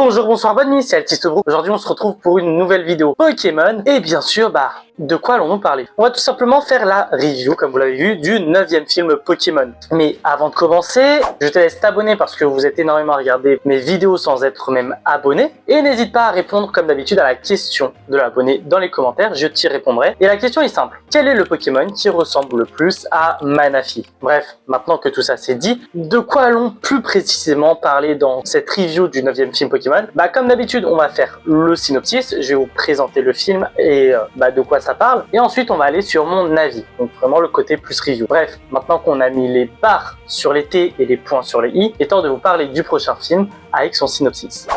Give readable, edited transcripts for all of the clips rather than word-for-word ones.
Bonjour, bonsoir, bonne nuit, c'est Altistobro. Aujourd'hui on se retrouve pour une nouvelle vidéo Pokémon. Et bien sûr, de quoi allons-nous parler? On va tout simplement faire la review, comme vous l'avez vu, du 9e film Pokémon. Mais avant de commencer, je te laisse t'abonner parce que vous êtes énormément à regarder mes vidéos sans être même abonné. Et n'hésite pas à répondre comme d'habitude à la question de l'abonné dans les commentaires, je t'y répondrai. Et la question est simple, quel est le Pokémon qui ressemble le plus à Manaphy? Bref, maintenant que tout ça c'est dit, de quoi allons plus précisément parler dans cette review du 9e film Pokémon? Comme d'habitude, on va faire le synopsis, je vais vous présenter le film et de quoi ça parle, et ensuite on va aller sur mon avis, donc vraiment le côté plus review. Bref, maintenant qu'on a mis les barres sur les T et les points sur les I, il est temps de vous parler du prochain film avec son synopsis.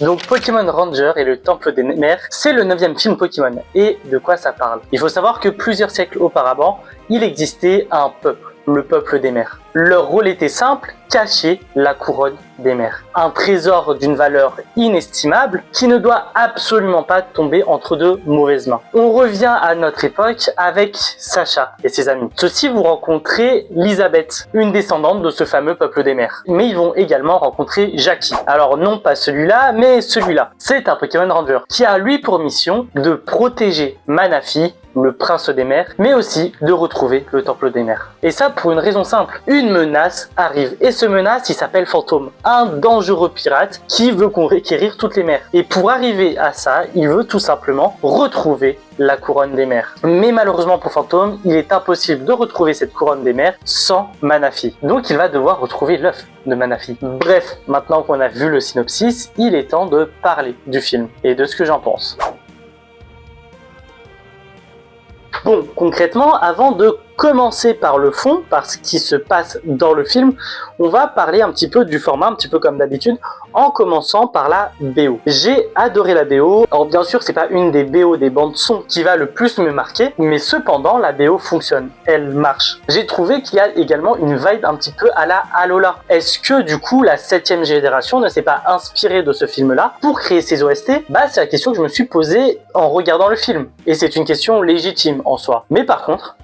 Donc Pokémon Ranger et le Temple des Mers, c'est le 9e film Pokémon. Et de quoi ça parle? Il faut savoir que plusieurs siècles auparavant, il existait un peuple, le peuple des mers. Leur rôle était simple, cacher la couronne des mers. Un trésor d'une valeur inestimable qui ne doit absolument pas tomber entre de mauvaises mains. On revient à notre époque avec Sacha et ses amis. Ceux-ci vont rencontrer Elisabeth, une descendante de ce fameux peuple des mers. Mais ils vont également rencontrer Jackie. Alors non pas celui-là, mais celui-là. C'est un Pokémon Ranger qui a lui pour mission de protéger Manaphy, le prince des mers, mais aussi de retrouver le temple des mers. Et ça pour une raison simple, une menace arrive, et ce menace il s'appelle Fantôme, un dangereux pirate qui veut conquérir toutes les mers. Et pour arriver à ça, il veut tout simplement retrouver la couronne des mers. Mais malheureusement pour Fantôme, il est impossible de retrouver cette couronne des mers sans Manaphy. Donc il va devoir retrouver l'œuf de Manaphy. Bref, maintenant qu'on a vu le synopsis, il est temps de parler du film et de ce que j'en pense. Bon, concrètement, avant de commencer par le fond, par ce qui se passe dans le film, on va parler un petit peu du format, un petit peu comme d'habitude, en commençant par la BO. J'ai adoré la BO. Alors bien sûr, c'est pas une des BO des bandes son qui va le plus me marquer, mais cependant, la BO fonctionne, elle marche. J'ai trouvé qu'il y a également une vibe un petit peu à la Alola. Est-ce que du coup, la 7e génération ne s'est pas inspirée de ce film-là pour créer ses OST? C'est la question que je me suis posée en regardant le film. Et c'est une question légitime en soi. Mais par contre,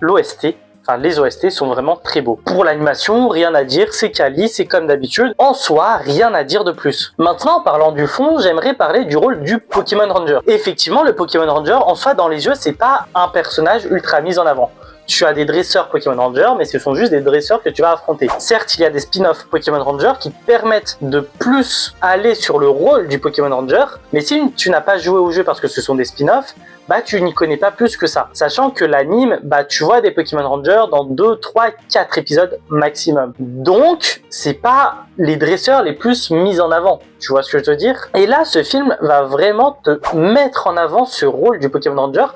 les OST sont vraiment très beaux. Pour l'animation, rien à dire, c'est quali, c'est comme d'habitude. En soi, rien à dire de plus. Maintenant, en parlant du fond, j'aimerais parler du rôle du Pokémon Ranger. Effectivement, le Pokémon Ranger, en soi, dans les jeux, c'est pas un personnage ultra mis en avant. Tu as des dresseurs Pokémon Ranger, mais ce sont juste des dresseurs que tu vas affronter. Certes, il y a des spin-offs Pokémon Ranger qui te permettent de plus aller sur le rôle du Pokémon Ranger, mais si tu n'as pas joué au jeu parce que ce sont des spin-offs, tu n'y connais pas plus que ça. Sachant que l'anime, tu vois des Pokémon Rangers dans 2, 3, 4 épisodes maximum. Donc, c'est pas les dresseurs les plus mis en avant. Tu vois ce que je veux dire? Et là, ce film va vraiment te mettre en avant ce rôle du Pokémon Ranger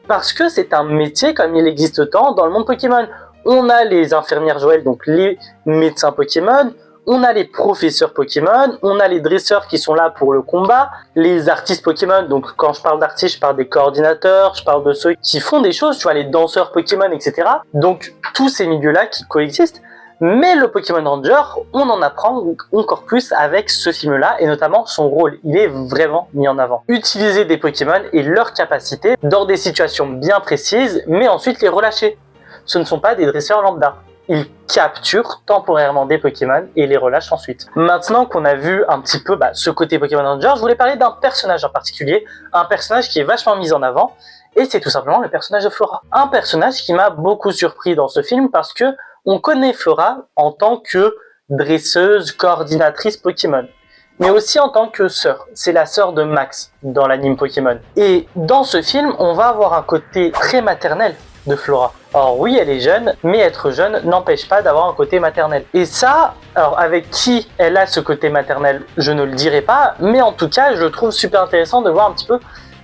parce que c'est un métier comme il existe tant dans le monde Pokémon. On a les infirmières Joël, donc les médecins Pokémon, on a les professeurs Pokémon, on a les dresseurs qui sont là pour le combat, les artistes Pokémon, donc quand je parle d'artistes, je parle des coordinateurs, je parle de ceux qui font des choses, tu vois, les danseurs Pokémon, etc. Donc tous ces milieux-là qui coexistent, mais le Pokémon Ranger, on en apprend encore plus avec ce film-là, et notamment son rôle, il est vraiment mis en avant. Utiliser des Pokémon et leurs capacités dans des situations bien précises, mais ensuite les relâcher. Ce ne sont pas des dresseurs lambda. Ils capturent temporairement des Pokémon et les relâchent ensuite. Maintenant qu'on a vu un petit peu ce côté Pokémon Ranger, je voulais parler d'un personnage en particulier, un personnage qui est vachement mis en avant, et c'est tout simplement le personnage de Flora. Un personnage qui m'a beaucoup surpris dans ce film parce que on connaît Flora en tant que dresseuse, coordinatrice Pokémon, mais aussi en tant que sœur. C'est la sœur de Max dans l'anime Pokémon. Et dans ce film, on va avoir un côté très maternel de Flora. Alors oui, elle est jeune, mais être jeune n'empêche pas d'avoir un côté maternel. Et ça, alors avec qui elle a ce côté maternel, je ne le dirai pas, mais en tout cas, je trouve super intéressant de voir un petit peu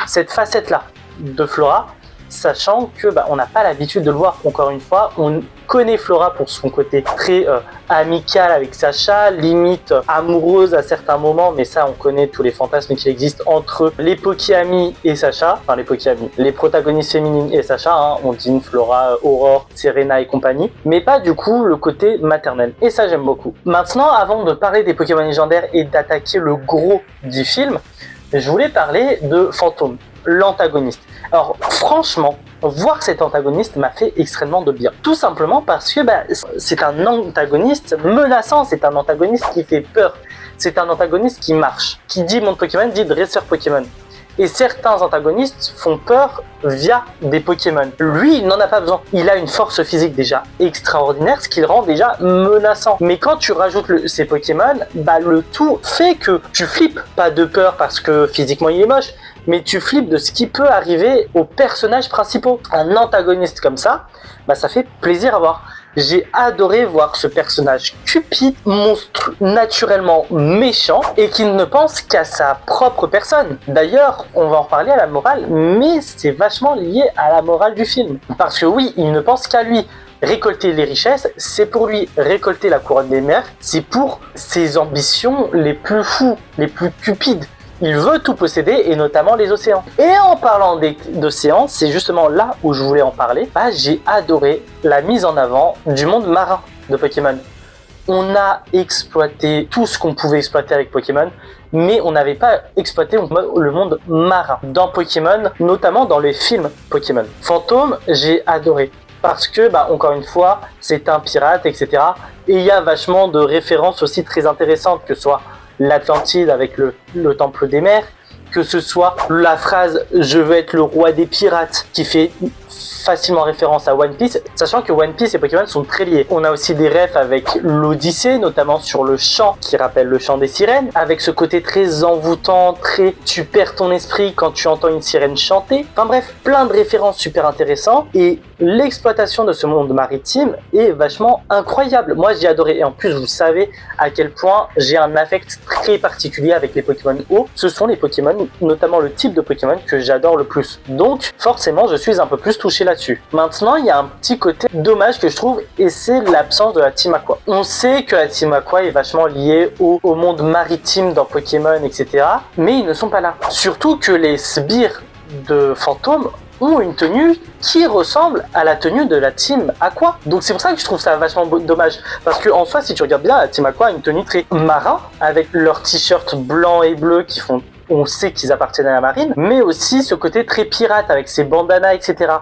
cette facette-là de Flora, sachant que on n'a pas l'habitude de le voir. Encore une fois, on connaît Flora pour son côté très amical avec Sacha, limite amoureuse à certains moments, mais ça on connaît tous les fantasmes qui existent entre les Pokéamis et Sacha, enfin les Pokéamis, les protagonistes féminines et Sacha, Ondine, Flora, Aurore, Serena et compagnie, mais pas du coup le côté maternel, et ça j'aime beaucoup. Maintenant, avant de parler des Pokémon légendaires et d'attaquer le gros du film, je voulais parler de Fantôme. l'antagoniste. Alors franchement, voir cet antagoniste m'a fait extrêmement de bien. Tout simplement parce que c'est un antagoniste menaçant, c'est un antagoniste qui fait peur, c'est un antagoniste qui marche. Qui dit monde Pokémon dit dresseur Pokémon. Et certains antagonistes font peur via des Pokémon. Lui, il n'en a pas besoin. Il a une force physique déjà extraordinaire, ce qui le rend déjà menaçant. Mais quand tu rajoutes ces Pokémon, le tout fait que tu flippes. Pas de peur parce que physiquement il est moche, mais tu flippes de ce qui peut arriver aux personnages principaux. Un antagoniste comme ça, ça fait plaisir à voir. J'ai adoré voir ce personnage cupide, monstre, naturellement méchant et qui ne pense qu'à sa propre personne. D'ailleurs, on va en reparler à la morale, mais c'est vachement lié à la morale du film. Parce que oui, il ne pense qu'à lui. Récolter les richesses, c'est pour lui. Récolter la couronne des mers, c'est pour ses ambitions les plus fous, les plus cupides. Il veut tout posséder, et notamment les océans. Et en parlant d'océans, c'est justement là où je voulais en parler. J'ai adoré la mise en avant du monde marin de Pokémon. On a exploité tout ce qu'on pouvait exploiter avec Pokémon, mais on n'avait pas exploité le monde marin dans Pokémon, notamment dans les films Pokémon. Fantôme, j'ai adoré. Parce que, encore une fois, c'est un pirate, etc. Et il y a vachement de références aussi très intéressantes, que ce soit l'Atlantide avec le temple des mers, que ce soit la phrase « Je veux être le roi des pirates » qui fait facilement référence à One Piece, sachant que One Piece et Pokémon sont très liés. On a aussi des refs avec l'Odyssée, notamment sur le chant qui rappelle le chant des sirènes, avec ce côté très envoûtant, tu perds ton esprit quand tu entends une sirène chanter. Enfin bref, plein de références super intéressantes et l'exploitation de ce monde maritime est vachement incroyable. Moi j'ai adoré et en plus vous savez à quel point j'ai un affect très particulier avec les Pokémon eau. Ce sont les Pokémon, notamment le type de Pokémon que j'adore le plus. Donc forcément je suis un peu plus touché là-dessus. Maintenant, il y a un petit côté dommage que je trouve, et c'est l'absence de la Team Aqua. On sait que la Team Aqua est vachement liée au monde maritime dans Pokémon, etc. Mais ils ne sont pas là. Surtout que les sbires de Fantôme ont une tenue qui ressemble à la tenue de la Team Aqua. Donc c'est pour ça que je trouve ça vachement dommage. Parce que en soi, si tu regardes bien, la Team Aqua a une tenue très marin, avec leurs t-shirts blancs et bleus qui font... On sait qu'ils appartiennent à la marine, mais aussi ce côté très pirate avec ses bandanas, etc.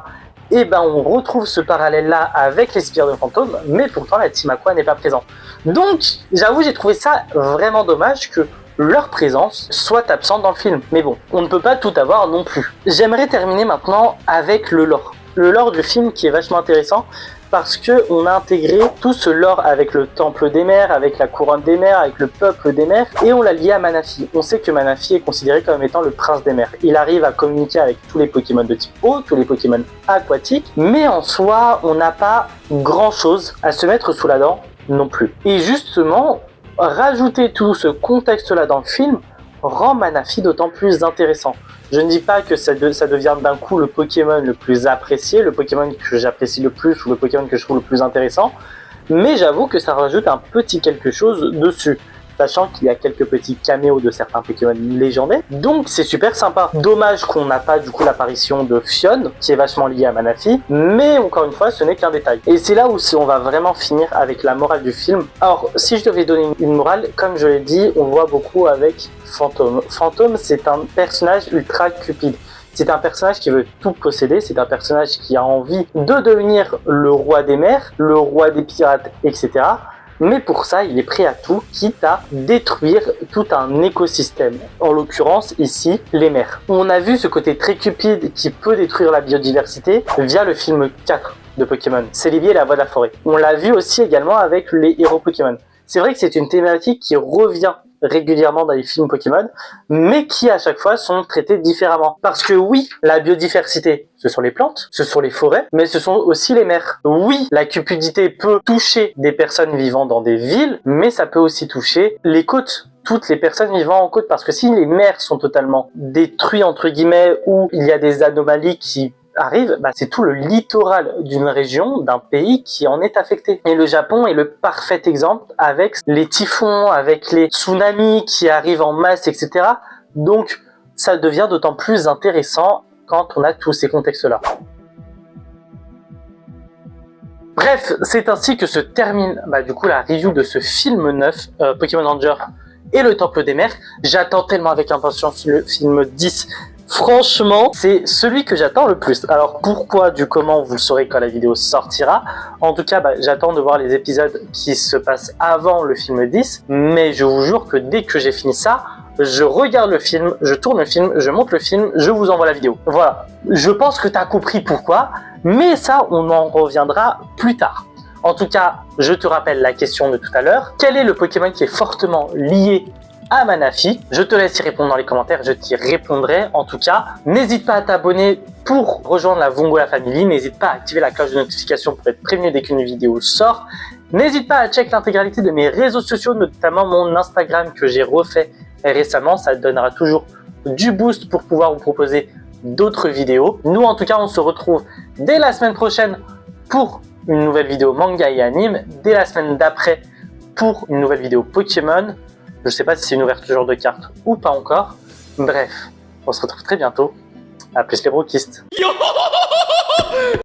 Et on retrouve ce parallèle-là avec les sbires de Fantôme, mais pourtant la Team Aqua n'est pas présente. Donc, j'avoue, j'ai trouvé ça vraiment dommage que leur présence soit absente dans le film. Mais bon, on ne peut pas tout avoir non plus. J'aimerais terminer maintenant avec le lore. Le lore du film qui est vachement intéressant, parce qu'on a intégré tout ce lore avec le temple des mers, avec la couronne des mers, avec le peuple des mers, et on l'a lié à Manaphy. On sait que Manaphy est considéré comme étant le prince des mers. Il arrive à communiquer avec tous les Pokémon de type eau, tous les Pokémon aquatiques, mais en soi, on n'a pas grand-chose à se mettre sous la dent non plus. Et justement, rajouter tout ce contexte-là dans le film rend Manaphy d'autant plus intéressant. Je ne dis pas que ça devient d'un coup le Pokémon le plus apprécié, le Pokémon que j'apprécie le plus ou le Pokémon que je trouve le plus intéressant, mais j'avoue que ça rajoute un petit quelque chose dessus, sachant qu'il y a quelques petits caméos de certains Pokémon légendaires, donc c'est super sympa. Dommage qu'on n'a pas du coup l'apparition de Fion, qui est vachement liée à Manaphy, mais encore une fois ce n'est qu'un détail. Et c'est là où on va vraiment finir avec la morale du film. Alors si je devais donner une morale, comme je l'ai dit, on voit beaucoup avec Fantôme. Fantôme, c'est un personnage ultra cupide. C'est un personnage qui veut tout posséder, c'est un personnage qui a envie de devenir le roi des mers, le roi des pirates, etc. Mais pour ça, il est prêt à tout, quitte à détruire tout un écosystème. En l'occurrence, ici, les mers. On a vu ce côté très cupide qui peut détruire la biodiversité via le film 4 de Pokémon, Célibier et la voix de la forêt. On l'a vu aussi également avec les héros Pokémon. C'est vrai que c'est une thématique qui revient régulièrement dans les films Pokémon, mais qui à chaque fois sont traités différemment. Parce que oui, la biodiversité, ce sont les plantes, ce sont les forêts, mais ce sont aussi les mers. Oui, la cupidité peut toucher des personnes vivant dans des villes, mais ça peut aussi toucher les côtes. Toutes les personnes vivant en côte, parce que si les mers sont totalement détruites, entre guillemets, ou il y a des anomalies qui arrive, c'est tout le littoral d'une région, d'un pays qui en est affecté. Et le Japon est le parfait exemple avec les typhons, avec les tsunamis qui arrivent en masse, etc. Donc, ça devient d'autant plus intéressant quand on a tous ces contextes-là. Bref, c'est ainsi que se termine du coup la review de ce film neuf, Pokémon Ranger et le Temple des Mers. J'attends tellement avec impatience le film 10 Franchement, c'est celui que j'attends le plus. Alors pourquoi, du comment, vous le saurez quand la vidéo sortira. En tout cas, j'attends de voir les épisodes qui se passent avant le film 10. Mais je vous jure que dès que j'ai fini ça, je regarde le film, je tourne le film, je monte le film, je vous envoie la vidéo. Voilà, je pense que tu as compris pourquoi. Mais ça, on en reviendra plus tard. En tout cas, je te rappelle la question de tout à l'heure. Quel est le Pokémon qui est fortement lié à Manaphy? Je te laisse y répondre dans les commentaires, je t'y répondrai. En tout cas, n'hésite pas à t'abonner pour rejoindre la Vongola Family. N'hésite pas à activer la cloche de notification pour être prévenu dès qu'une vidéo sort. N'hésite pas à checker l'intégralité de mes réseaux sociaux, notamment mon Instagram que j'ai refait récemment. Ça te donnera toujours du boost pour pouvoir vous proposer d'autres vidéos. Nous, en tout cas, on se retrouve dès la semaine prochaine pour une nouvelle vidéo manga et anime, dès la semaine d'après pour une nouvelle vidéo Pokémon. Je sais pas si c'est une ouverture de cartes ou pas encore. Bref, on se retrouve très bientôt. À plus les brokistes.